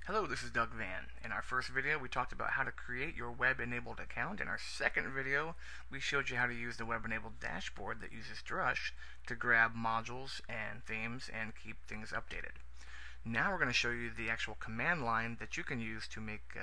Hello, this is Doug Van. In our first video, we talked about how to create your web-enabled account. In our second video, we showed you how to use the web-enabled dashboard that uses Drush to grab modules and themes and keep things updated. Now we're going to show you the actual command line that you can use to make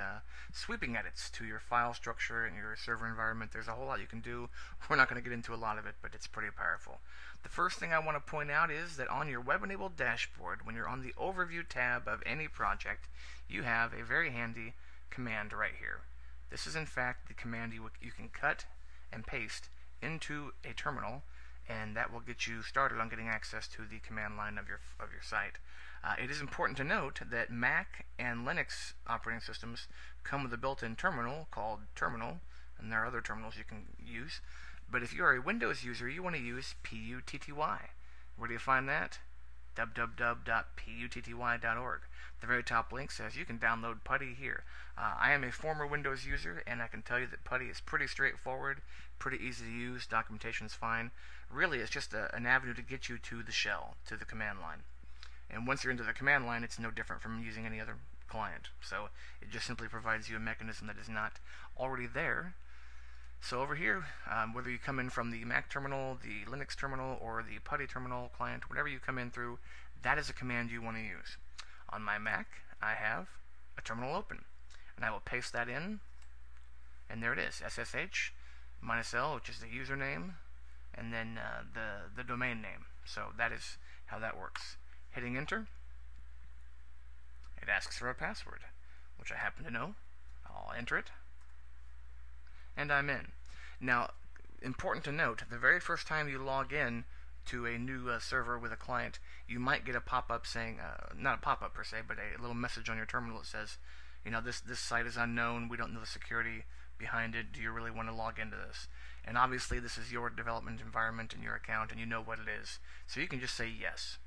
sweeping edits to your file structure and your server environment. There's a whole lot you can do. We're not going to get into a lot of it, but it's pretty powerful. The first thing I want to point out is that on your web-enabled dashboard, when you're on the Overview tab of any project, you have a very handy command right here. This is in fact the command you can cut and paste into a terminal, and that will get you started on getting access to the command line of your site. It is important to note that Mac and Linux operating systems come with a built-in terminal called Terminal, and there are other terminals you can use. But if you are a Windows user, you want to use PUTTY. Where do you find that? www.putty.org. The very top link says you can download Putty here. I am a former Windows user, and I can tell you that Putty is pretty straightforward, pretty easy to use, documentation is fine. Really, it's just an avenue to get you to the shell, to the command line. And once you're into the command line, it's no different from using any other client. So it just simply provides you a mechanism that is not already there. So over here, whether you come in from the Mac terminal, the Linux terminal, or the Putty terminal client, whatever you come in through, that is a command you want to use. On my Mac, I have a terminal open, and I will paste that in, and there it is, SSH -L, which is the username, and then the domain name. So that is how that works. Hitting enter, it asks for a password, which I happen to know. I'll enter it, and I'm in. Now, important to note, the very first time you log in to a new server with a client, you might get a pop-up saying, not a pop-up per se, but a little message on your terminal that says, you know, this site is unknown, we don't know the security behind it, do you really want to log into this? And obviously this is your development environment and your account, and you know what it is, so you can just say yes.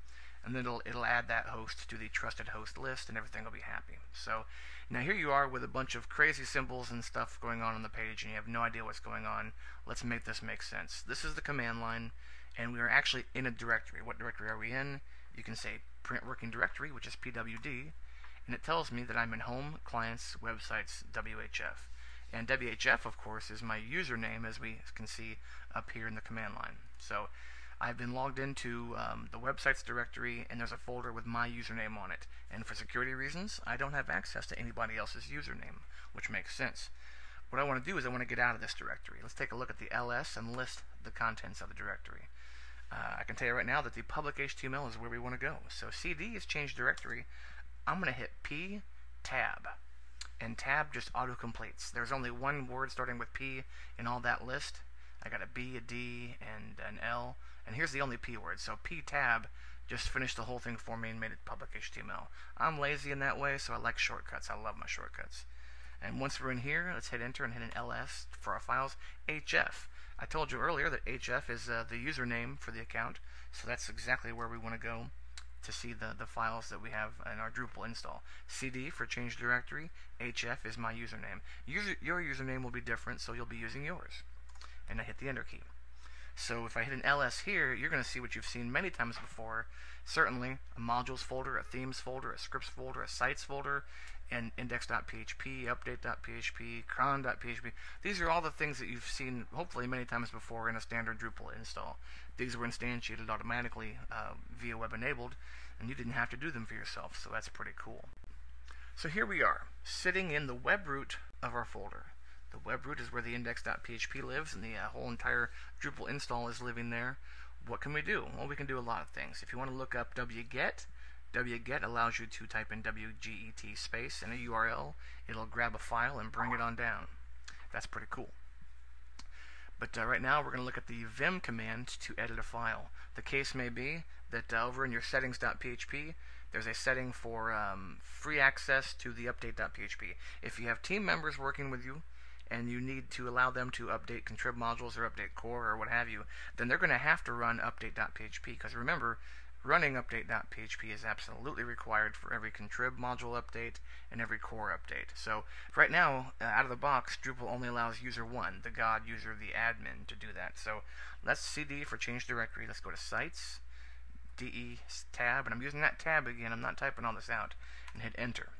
And then it'll add that host to the trusted host list, and everything will be happy. So now here you are with a bunch of crazy symbols and stuff going on the page, and you have no idea what's going on. Let's make this make sense. This is the command line, and we are actually in a directory. What directory are we in? You can say print working directory, which is pwd, and it tells me that I'm in home, clients, websites, WHF. And WHF, of course, is my username, as we can see up here in the command line. So I've been logged into the websites directory, and there's a folder with my username on it. And for security reasons, I don't have access to anybody else's username, which makes sense. What I want to do is I want to get out of this directory. Let's take a look at the ls and list the contents of the directory. I can tell you right now that the public HTML is where we want to go. So cd is change directory. I'm going to hit p tab, and tab just auto-completes. There's only one word starting with P in all that list. I got a B, a D, and an L, and here's the only P word. So P tab just finished the whole thing for me and made it public HTML. I'm lazy in that way, so I like shortcuts. I love my shortcuts. And once we're in here, let's hit enter and hit an ls for our files. HF. I told you earlier that HF is the username for the account, so that's exactly where we want to go to see the files that we have in our Drupal install. CD for change directory, HF is my username. Your username will be different, so you'll be using yours. And I hit the enter key. So if I hit an ls here, you're going to see what you've seen many times before. Certainly a modules folder, a themes folder, a scripts folder, a sites folder, and index.php, update.php, cron.php. These are all the things that you've seen hopefully many times before in a standard Drupal install. These were instantiated automatically via Webenabled, and you didn't have to do them for yourself, so that's pretty cool. So here we are, sitting in the web root of our folder. The web root is where the index.php lives, and the whole entire Drupal install is living there. What can we do? Well, we can do a lot of things. If you want to look up wget, wget allows you to type in wget space and a URL. It'll grab a file and bring it on down. That's pretty cool. But right now we're going to look at the vim command to edit a file. The case may be that over in your settings.php there's a setting for free access to the update.php. If you have team members working with you and you need to allow them to update contrib modules or update core or what have you, then they're going to have to run update.php, because remember, running update.php is absolutely required for every contrib module update and every core update. So right now, out of the box, Drupal only allows user 1, the god user, the admin, to do that. So let's cd for change directory. Let's go to sites, de tab, and I'm using that tab again. I'm not typing all this out, and hit enter.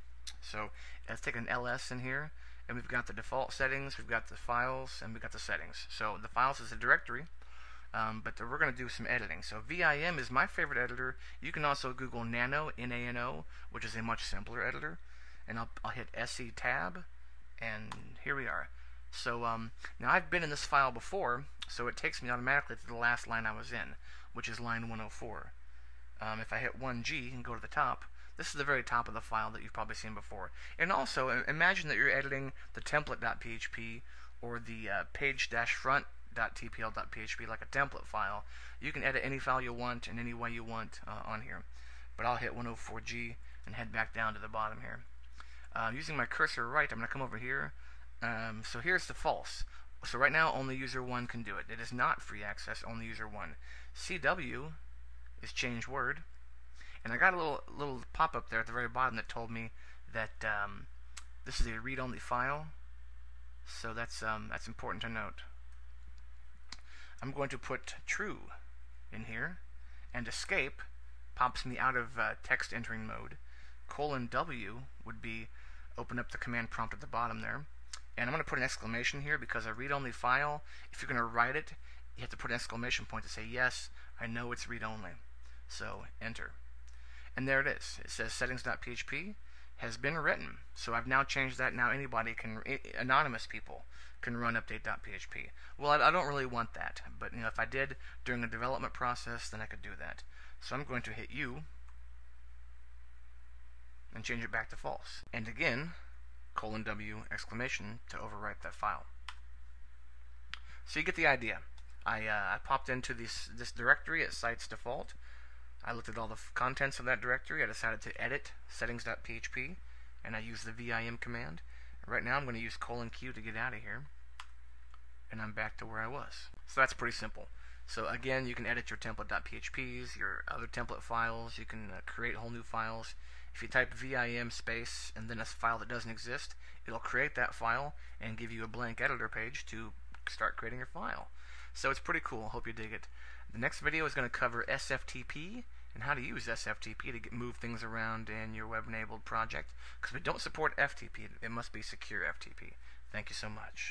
So let's take an ls in here, and we've got the default settings, we've got the files, and we've got the settings. So the files is a directory, but we're going to do some editing. So VIM is my favorite editor. You can also Google Nano, N-A-N-O, which is a much simpler editor. And I'll hit SE tab, and here we are. So now I've been in this file before, so it takes me automatically to the last line I was in, which is line 104. If I hit 1G and go to the top, this is the very top of the file that you've probably seen before. And also, imagine that you're editing the template.php or the page-front.tpl.php like a template file. You can edit any file you want in any way you want on here. But I'll hit 104G and head back down to the bottom here. Using my cursor right, I'm going to come over here. So here's the false. So right now, only user 1 can do it. It is not free access, only user 1. CW is change word. And I got a little pop-up there at the very bottom that told me that this is a read-only file. So that's important to note. I'm going to put true in here, and escape pops me out of text entering mode. :W would be open up the command prompt at the bottom there. And I'm going to put an exclamation here because a read-only file, if you're going to write it, you have to put an exclamation point to say, yes, I know it's read-only. So enter. And there it is. It says settings.php has been written. So I've now changed that. Now anybody can, anonymous people, can run update.php. Well, I don't really want that. But if I did during the development process, then I could do that. So I'm going to hit U and change it back to false. And again, :W exclamation to overwrite that file. So you get the idea. I popped into this directory at sites default. I looked at all the contents of that directory. I decided to edit settings.php, and I used the VIM command. Right now I'm going to use :Q to get out of here, and I'm back to where I was. So that's pretty simple. So again, you can edit your template.phps, your other template files. You can create whole new files. If you type VIM space and then a file that doesn't exist, it'll create that file and give you a blank editor page to start creating your file. So it's pretty cool. Hope you dig it. The next video is going to cover SFTP and how to use SFTP to move things around in your Webenabled project, because we don't support FTP. It must be secure FTP. Thank you so much.